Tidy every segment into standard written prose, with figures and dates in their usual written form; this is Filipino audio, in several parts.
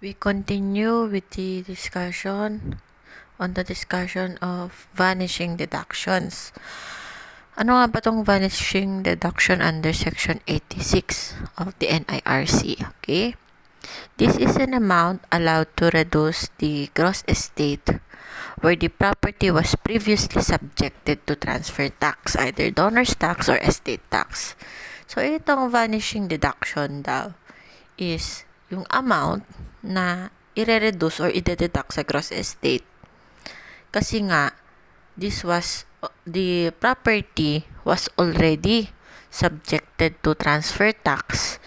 We continue with the discussion of vanishing deductions. Ano nga ba tong vanishing deduction under section 86 of the NIRC? Okay? This is an amount allowed to reduce the gross estate where the property was previously subjected to transfer tax, either donor's tax or estate tax. So, itong vanishing deduction daw is yung amount na i-reduce or i-deduct sa gross estate. Kasi nga, the property was already subjected to transfer tax,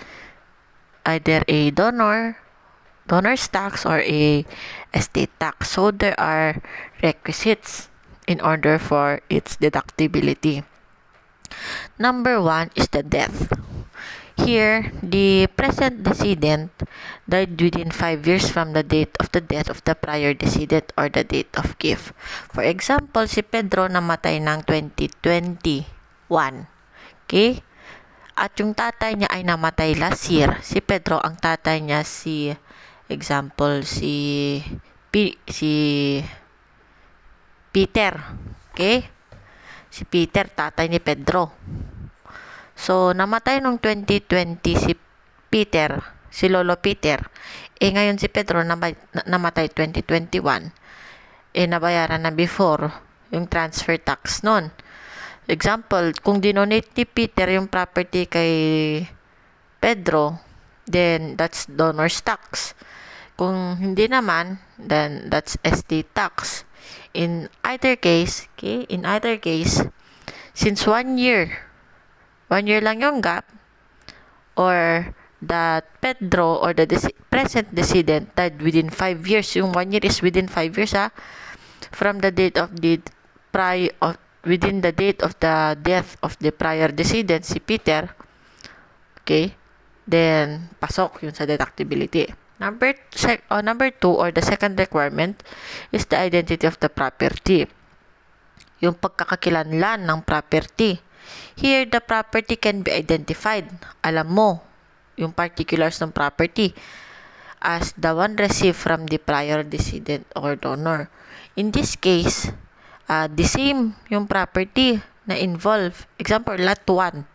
either a donor's tax or a estate tax. So there are requisites in order for its deductibility. Number 1 is the death. Here, the present decedent died within 5 years from the date of the death of the prior decedent or the date of gift. For example, si Pedro namatay ng 2021. Okay? At yung tatay niya ay namatay last year. Si Pedro, ang tatay niya si Peter. Okay? Si Peter, tatay ni Pedro. So, namatay nung 2020 si Peter, si Lolo Peter. Ngayon si Pedro namatay 2021. Nabayaran na before yung transfer tax nun. Example, kung dinonate ni Peter yung property kay Pedro, then that's donor's tax. Kung hindi naman, then that's estate tax. In either case, since 1 year lang yung gap, or that Pedro or the present decedent died within 5 years. Yung 1 year is within 5 years, from the date of the within the date of the death of the prior decedent, si Peter. Okay? Then, pasok yun sa deductibility. Number 2, or the second requirement, is the identity of the property. Yung pagkakakilanlan ng property. Here, the property can be identified. Alam mo, yung particulars ng property as the one received from the prior decedent or donor. In this case, the same yung property na involved. Example, lot 1.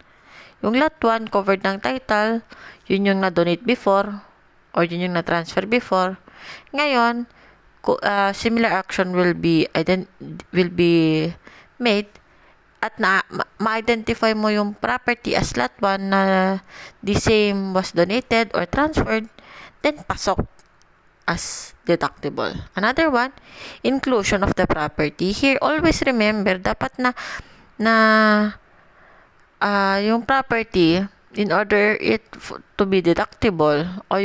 Yung lot 1 covered ng title, yun yung na-donate before or yun yung na-transfer before. Ngayon, similar action will be made at ma-identify mo yung property as lot 1 na the same was donated or transferred, then pasok as deductible. Another one, inclusion of the property. Here, always remember, dapat na yung property, in order to be deductible, o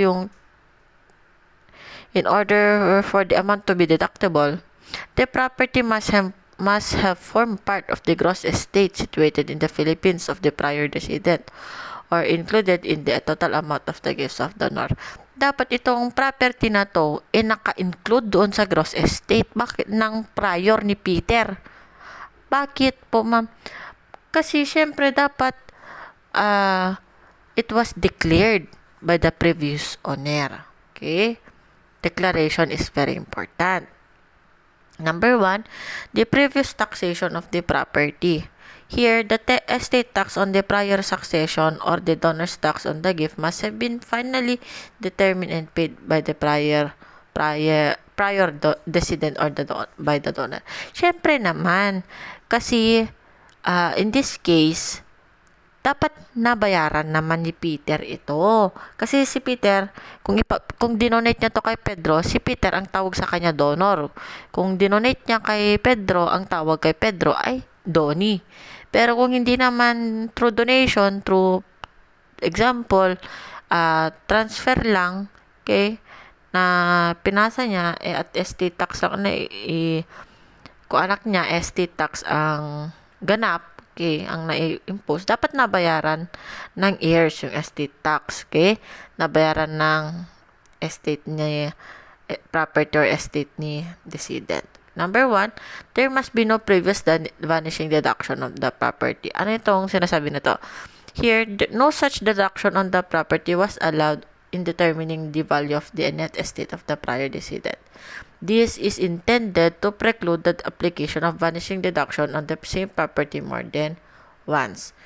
in order for the amount to be deductible, the property must have formed part of the gross estate situated in the Philippines of the prior decedent or included in the total amount of the gifts of donor. Dapat itong property na to naka-include doon sa gross estate. Bakit? Ng prior ni Peter. Bakit po, ma'am? Kasi syempre dapat it was declared by the previous owner. Okay? Declaration is very important. Number 1, the previous taxation of the property. Here, the estate tax on the prior succession or the donor's tax on the gift must have been finally determined and paid by the prior decedent or by the donor. Syempre naman, kasi in this case, dapat nabayaran naman ni Peter ito. Kasi si Peter, kung dinonate niya to kay Pedro, si Peter ang tawag sa kanya donor. Kung dinonate niya kay Pedro, ang tawag kay Pedro ay doni. Pero kung hindi naman through donation, through example, transfer lang, okay, na pinasa niya, at estate tax lang na kung anak niya, estate tax ang ganap, okay, ang na-impose, dapat nabayaran ng heirs yung estate tax, okay? Nabayaran ng estate ni property or estate ni decedent. Number 1, there must be no previous vanishing deduction of the property. Ano itong sinasabi na to? Here, no such deduction on the property was allowed in determining the value of the net estate of the prior decedent. This is intended to preclude the application of vanishing deduction on the same property more than once.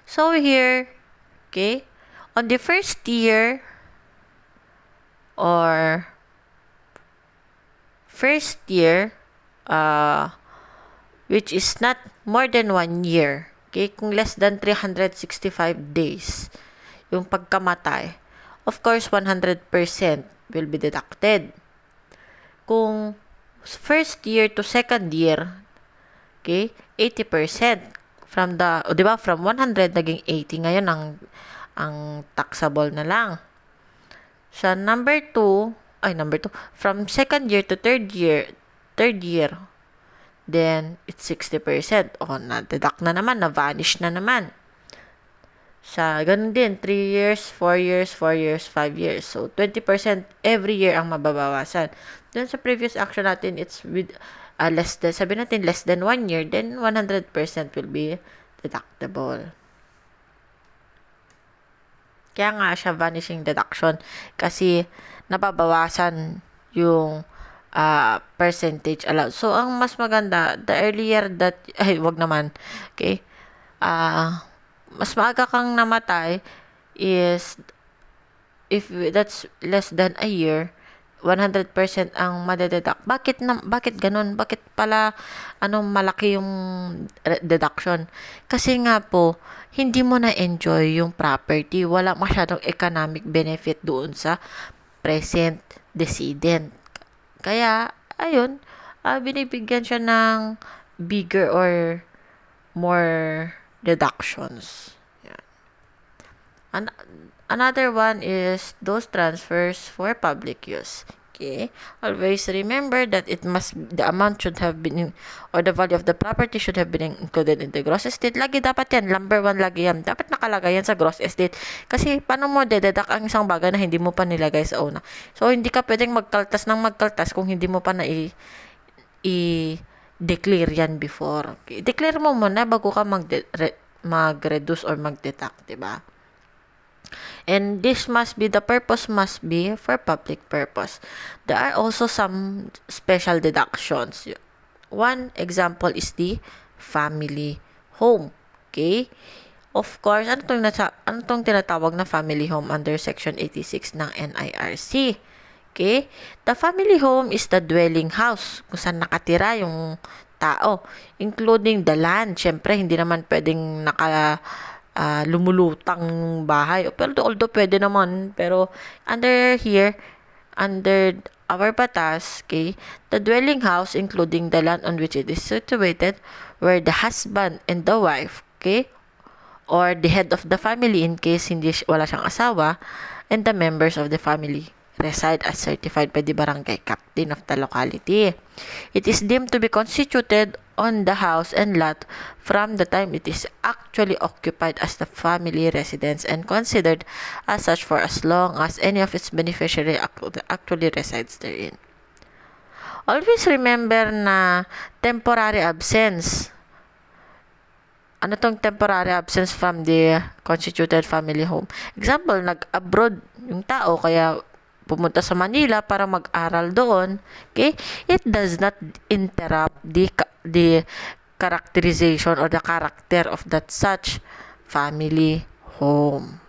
So here, okay, on the first year or which is not more than 1 year, okay, kung less than 365 days yung pagkamatay, of course 100% will be deducted. Kung first year to second year, okay, 80% from the, di ba, from 100 naging 80 ngayon ang taxable na lang. Sa number 2, from second year to third year, then it's 60%. Na-deduct na naman, na-vanish na naman. Sa ganun din, 3 years, 4 years, 4 years, 5 years. So, 20% every year ang mababawasan. Then, sa previous action natin, it's with less than 1 year, then 100% will be deductible. Kaya nga siya vanishing deduction kasi nababawasan yung percentage allowed. So, ang mas maganda, the earlier that, wag naman, okay, mas maaga kang namatay is, if that's less than a year, 100% ang madededuct. Bakit ganun? Bakit pala malaki yung deduction? Kasi nga po, hindi mo na-enjoy yung property. Wala masyadong economic benefit doon sa present decedent. Kaya, ayun, binibigyan siya ng bigger or more deductions. Yeah. Another one is those transfers for public use. Okay? Always remember that the amount should have been, or the value of the property should have been included in the gross estate. Lagi dapat yan. Number 1 lagi yan. Dapat nakalagay yan sa gross estate. Kasi, paano mo deduct ang isang bagay na hindi mo pa nilagay sa una? So, hindi ka pwedeng magkaltas kung hindi mo pa i-declare yan before. Okay? Declare mo muna bago ka mag-reduce or mag-deduct, diba? And the purpose must be for public purpose. There are also some special deductions. One example is the family home. Okay? Of course, ano tong tinatawag na family home under Section 86 ng NIRC? Okay? The family home is the dwelling house kung saan nakatira yung tao, including the land. Siyempre, hindi naman pwedeng lumulutang bahay. Pero although pwede naman, pero under our batas, okay, the dwelling house, including the land on which it is situated, where the husband and the wife, okay, or the head of the family in case wala siyang asawa, and the members of the family reside as certified by the barangay captain of the locality. It is deemed to be constituted on the house and lot from the time it is actually occupied as the family residence and considered as such for as long as any of its beneficiary actually resides therein. Always remember na temporary absence. Ano tong temporary absence from the constituted family home? Example, nag-abroad yung tao kaya pumunta sa Manila para mag-aral doon, okay? It does not interrupt the characterization or the character of that such family home.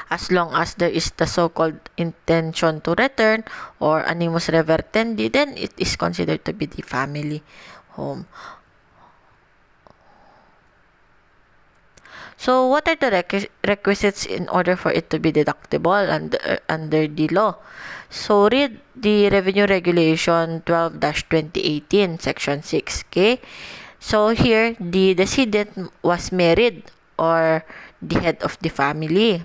As long as there is the so-called intention to return or animus revertendi, then it is considered to be the family home. So, what are the requisites in order for it to be deductible under the law? So, read the Revenue Regulation 12-2018, Section 6, okay? So, here, the decedent was married or the head of the family.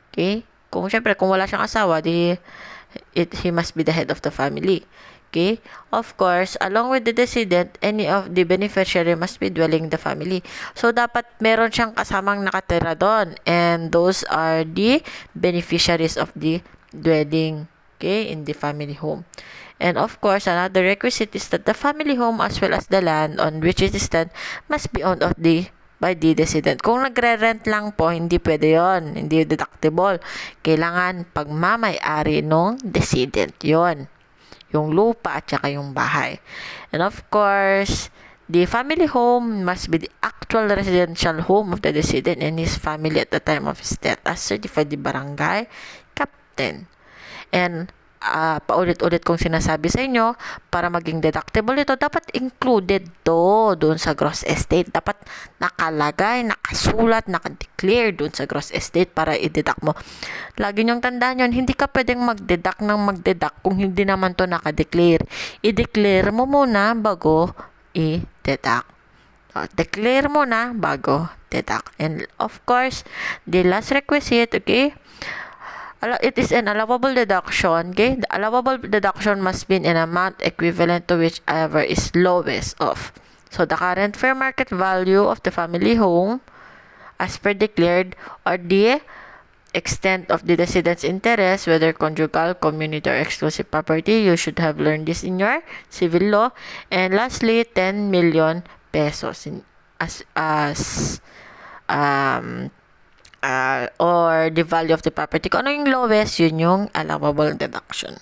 Okay? Syempre, kung wala siyang asawa, he must be the head of the family. Okay? Of course, along with the decedent, any of the beneficiary must be dwelling in the family. So, dapat meron siyang kasamang nakatira doon. And those are the beneficiaries of the dwelling, okay, in the family home. And of course, another requisite is that the family home as well as the land on which it is stand must be owned of the by the decedent. Kung nagre-rent lang po, hindi pwede yon, hindi deductible. Kailangan pagmamay-ari nung decedent yon, yung lupa at saka yung bahay. And of course, the family home must be the actual residential home of the decedent and his family at the time of his death as certified the barangay captain. And paulit-ulit kong sinasabi sa inyo, para maging deductible ito, dapat included to doon sa gross estate. Dapat nakalagay, nakasulat, nakadeclare doon sa gross estate para i-deduct mo. Lagi niyong tandaan yun, hindi ka pwedeng mag-deduct ng mag-deduct kung hindi naman to nakadeclare. I-declare mo muna bago i-deduct. Declare mo na bago deduct. And of course, the last requisite, okay, it is an allowable deduction. Okay, the allowable deduction must be in an amount equivalent to whichever is lowest of. So the current fair market value of the family home as per declared, or the extent of the decedent's interest, whether conjugal, community, or exclusive property. You should have learned this in your civil law. And lastly, 10 million pesos or the value of the property. Kung ano yung lowest, yun yung allowable deduction.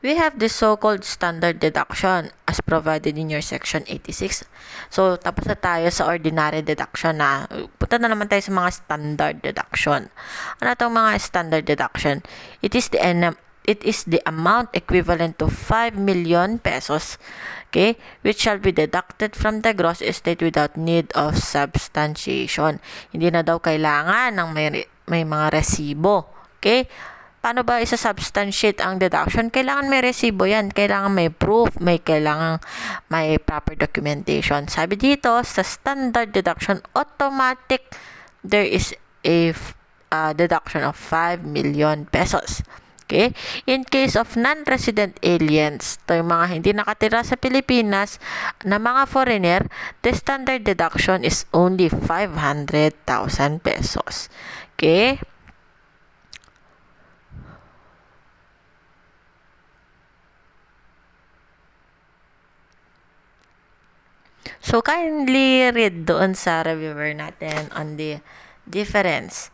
We have the so-called standard deduction as provided in your section 86. So, tapos na tayo sa ordinary deduction na. Punta na naman tayo sa mga standard deduction. Ano itong mga standard deduction? It is the amount equivalent to 5 million pesos, okay, which shall be deducted from the gross estate without need of substantiation. Hindi na daw kailangan ng may mga resibo, okay? Paano ba isa-substantiate ang deduction? Kailangan may resibo yan. Kailangan may proof. Kailangan may proper documentation. Sabi dito, sa standard deduction, automatic, there is a deduction of 5 million pesos. Okay? In case of non-resident aliens, ito yung mga hindi nakatira sa Pilipinas na mga foreigner, the standard deduction is only 500,000 pesos. Okay? So, kindly read doon sa reviewer natin on the difference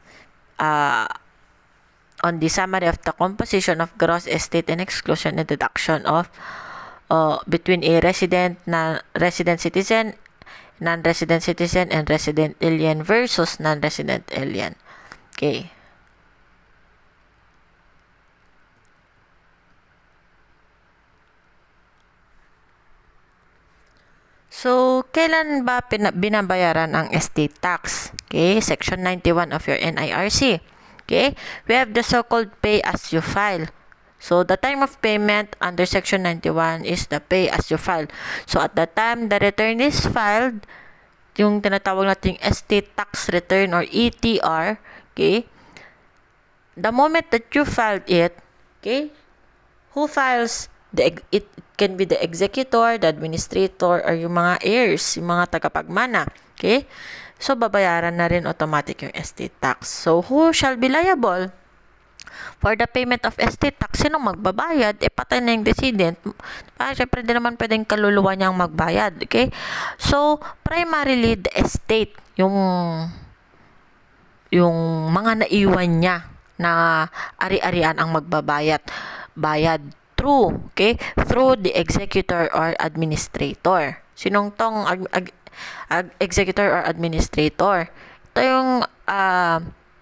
on the summary of the composition of gross estate and exclusion and deduction of between a resident citizen, non-resident citizen, and resident alien versus non-resident alien. Okay. So, kailan ba binabayaran ang estate tax? Okay, Section 91 of your NIRC. Okay, we have the so-called pay as you file. So, the time of payment under Section 91 is the pay as you file. So, at the time the return is filed, yung tinatawag nating estate tax return or ETR, okay, the moment that you filed it, okay, who files it can be the executor, the administrator, or yung mga heirs, yung mga tagapagmana. Okay? So, babayaran na rin automatic yung estate tax. So, who shall be liable for the payment of estate tax? Sinong magbabayad? Patay na yung decedent. Syempre, di naman pwedeng kaluluwa niyang magbayad. Okay? So, primarily, the estate, yung mga naiwan niya na ari-arian ang magbabayad. Through the executor or administrator. Sinong tong executor or administrator? Ito yung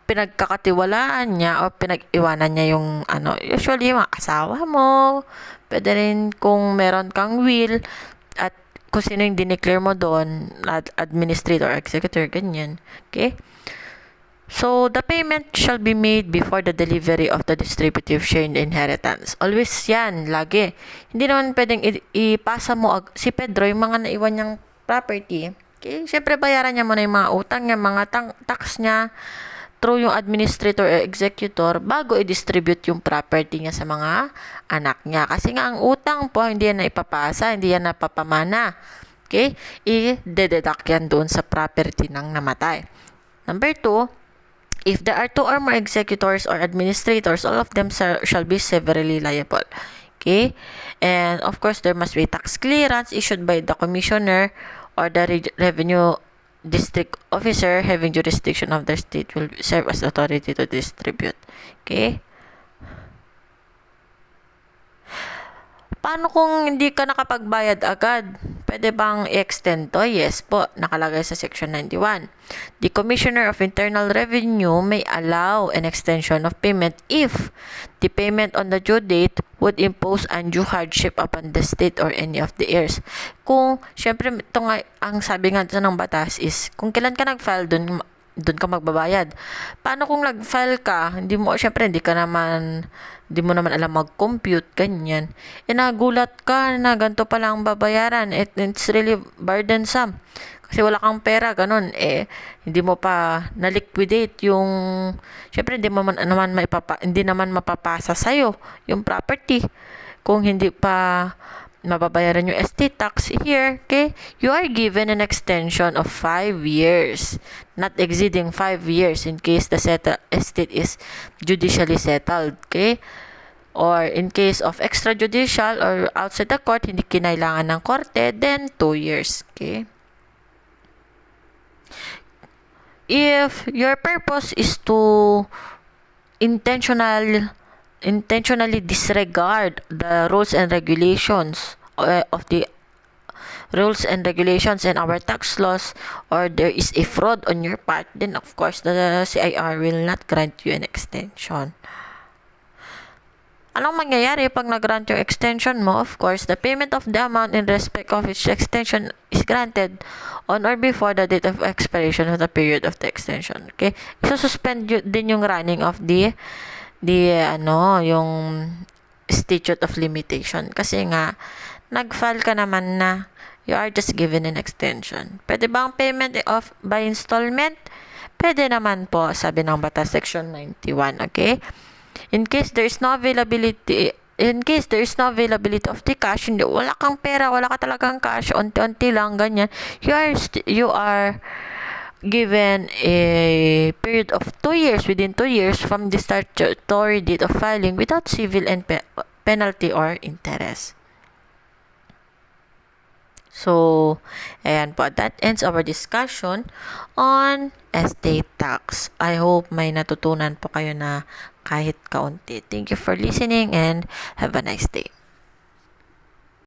pinagkakatiwalaan niya o pinag-iwanan niya yung usually yung asawa mo. Pwede rin kung meron kang will at kung sino yung dineclare mo doon, administrator or executor, ganyan. Okay? So, the payment shall be made before the delivery of the distributive share in inheritance. Always yan, lagi. Hindi naman pwedeng ipasa mo si Pedro yung mga naiwan niyang property. Okay? Siyempre, bayaran niya muna yung mga utang niya, mga tax niya, through yung administrator or executor, bago i-distribute yung property niya sa mga anak niya. Kasi nga, ang utang po, hindi yan na ipapasa, hindi yan napapamana. Okay? I-deduct yan doon sa property ng namatay. Number 2, if there are 2 or more executors or administrators, all of them shall be severally liable. Okay? And of course, there must be tax clearance issued by the commissioner or the revenue district officer having jurisdiction of the state will serve as authority to distribute. Okay? Paano kung hindi ka nakapagbayad agad? Pwede bang i-extend to? Yes po, nakalagay sa Section 91. The Commissioner of Internal Revenue may allow an extension of payment if the payment on the due date would impose undue hardship upon the state or any of the heirs. Kung, syempre, ito nga, ang sabi nga ng batas is, kung kailan ka nag-file doon ka magbabayad. Paano kung nag-file ka, syempre, hindi mo naman alam mag-compute, ganyan. Nagulat ka na ganito pala ang babayaran. It's really burdensome. Kasi wala kang pera, ganun. Hindi mo pa na-liquidate yung, syempre, hindi naman mapapasa sa'yo yung property. Kung hindi pa mababayaran yung estate tax here, okay? You are given an extension of 5 years, not exceeding 5 years in case the estate is judicially settled, okay? Or in case of extrajudicial or outside the court, hindi kinailangan ng korte, then 2 years, okay? If your purpose is to intentionally disregard the rules and regulations of the rules and regulations and our tax laws, or there is a fraud on your part, then of course the CIR will not grant you an extension. Anong mangyayari pag nag-grant yung extension mo? Of course, the payment of the amount in respect of which extension is granted on or before the date of expiration of the period of the extension. Okay? Isususpend din yung running of yung statute of limitation. Kasi nga, nag-file ka naman na you are just given an extension. Pwede ba ang payment by installment? Pwede naman po, sabi ng batas, Section 91. Okay? In case there is no availability of the cash, wala kang pera, wala ka talagang cash, unti-unti lang, ganyan, you are given a period of 2 years, within 2 years from the statutory date of filing without civil and penalty or interest. So, ayan po. That ends our discussion on estate tax. I hope may natutunan po kayo na kahit kaunti. Thank you for listening and have a nice day.